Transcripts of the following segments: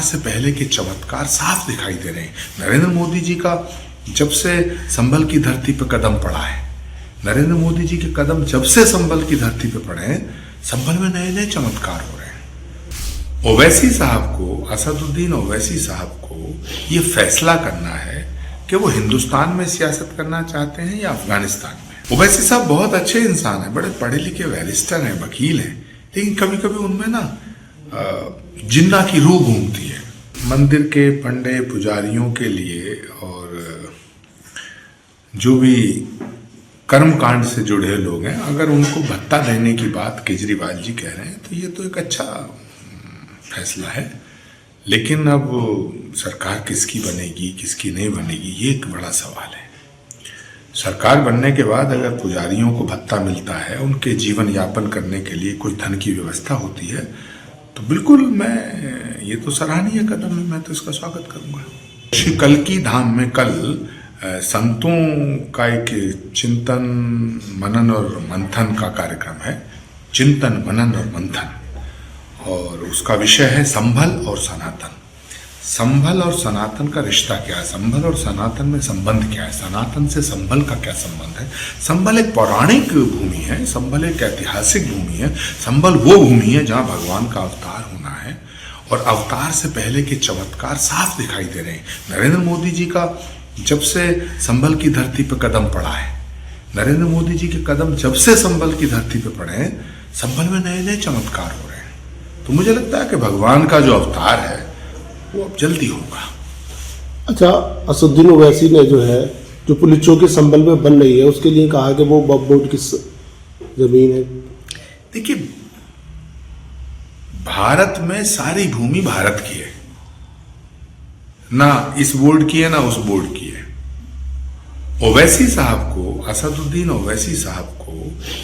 से पहले के चमत्कार साफ दिखाई दे रहे हैं। नरेंद्र मोदी जी का जब से संभल की धरती पर कदम पड़ा है, नरेंद्र मोदी जी के कदम जब से संभल की धरती पर पड़े हैं, संभल में नए नए चमत्कार हो रहे हैं। ओवैसी साहब को, असदुद्दीन ओवैसी साहब को ये फैसला करना है कि वो हिंदुस्तान में सियासत करना चाहते हैं या अफगानिस्तान में। ओवैसी साहब बहुत अच्छे इंसान हैं, बड़े पढ़े लिखे बैरिस्टर हैं, वकील हैं, लेकिन कभी कभी उनमें ना जिन्ना की रूह घूमती है। मंदिर के पंडे पुजारियों के लिए और जो भी कर्मकांड से जुड़े लोग हैं, अगर उनको भत्ता देने की बात केजरीवाल जी कह रहे हैं तो ये तो एक अच्छा फैसला है। लेकिन अब सरकार किसकी बनेगी किसकी नहीं बनेगी, ये एक बड़ा सवाल है। सरकार बनने के बाद अगर पुजारियों को भत्ता मिलता है, उनके जीवन यापन करने के लिए कुछ धन की व्यवस्था होती है, तो बिल्कुल ये तो सराहनीय कदम है, मैं तो इसका स्वागत करूंगा। श्री कल्की धाम में कल संतों का एक चिंतन मनन और मंथन का कार्यक्रम है। चिंतन मनन और मंथन, और उसका विषय है संभल और सनातन। संभल और सनातन का रिश्ता क्या है, संभल और सनातन में संबंध क्या है, सनातन से संभल का क्या संबंध है। संभल एक पौराणिक भूमि है, संभल एक ऐतिहासिक भूमि है, संभल वो भूमि है जहाँ भगवान का अवतार होना है, और अवतार से पहले के चमत्कार साफ दिखाई दे रहे हैं। नरेंद्र मोदी जी का जब से संभल की धरती पर कदम पड़ा है, नरेंद्र मोदी जी के कदम जब से संभल की धरती पर पड़े हैं, संभल में नए नए चमत्कार हो रहे हैं। तो मुझे लगता है कि भगवान का जो अवतार है वो अब जल्दी होगा। अच्छा, असदुद्दीन ओवैसी ने जो पुलिस चौकी संभल में बन रही है, उसके लिए कहा कि वो वक्फ बोर्ड की जमीन है। देखिए, भारत में सारी भूमि भारत की है, ना इस बोर्ड की है ना उस बोर्ड की है। ओवैसी साहब को, असदुद्दीन ओवैसी साहब को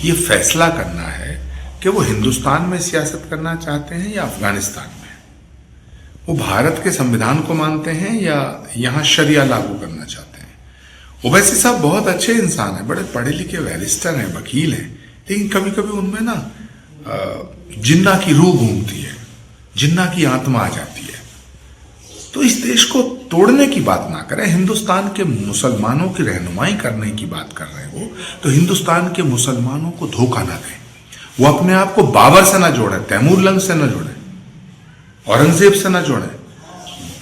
ये फैसला करना है कि वो हिंदुस्तान में सियासत करना चाहते हैं या अफगानिस्तान में। वो भारत के संविधान को मानते हैं या यहां शरिया लागू करना चाहते हैं। ओवैसी साहब बहुत अच्छे इंसान हैं, बड़े पढ़े लिखे बैरिस्टर हैं, वकील हैं, लेकिन कभी कभी उनमें ना जिन्ना की रूह घूमती है, जिन्ना की आत्मा आ जाती है। तो इस देश को तोड़ने की बात ना करें, हिंदुस्तान के मुसलमानों की रहनुमाई करने की बात कर रहे हो, तो हिंदुस्तान के मुसलमानों को धोखा ना दें। वो अपने आप को बाबर से ना जोड़े, तैमूरलंग से ना जोड़े, औरंगजेब से ना जोड़े।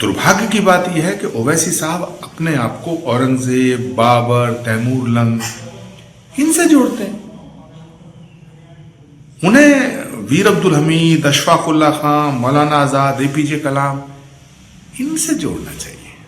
दुर्भाग्य की बात यह है कि ओवैसी साहब अपने आप को औरंगजेब, बाबर, तैमूरलंग इनसे जोड़ते हैं। उन्हें वीर अब्दुल हमीद, अशफाक उल्लाह खां, मौलाना आजाद, APJ कलाम इनसे जोड़ना चाहिए।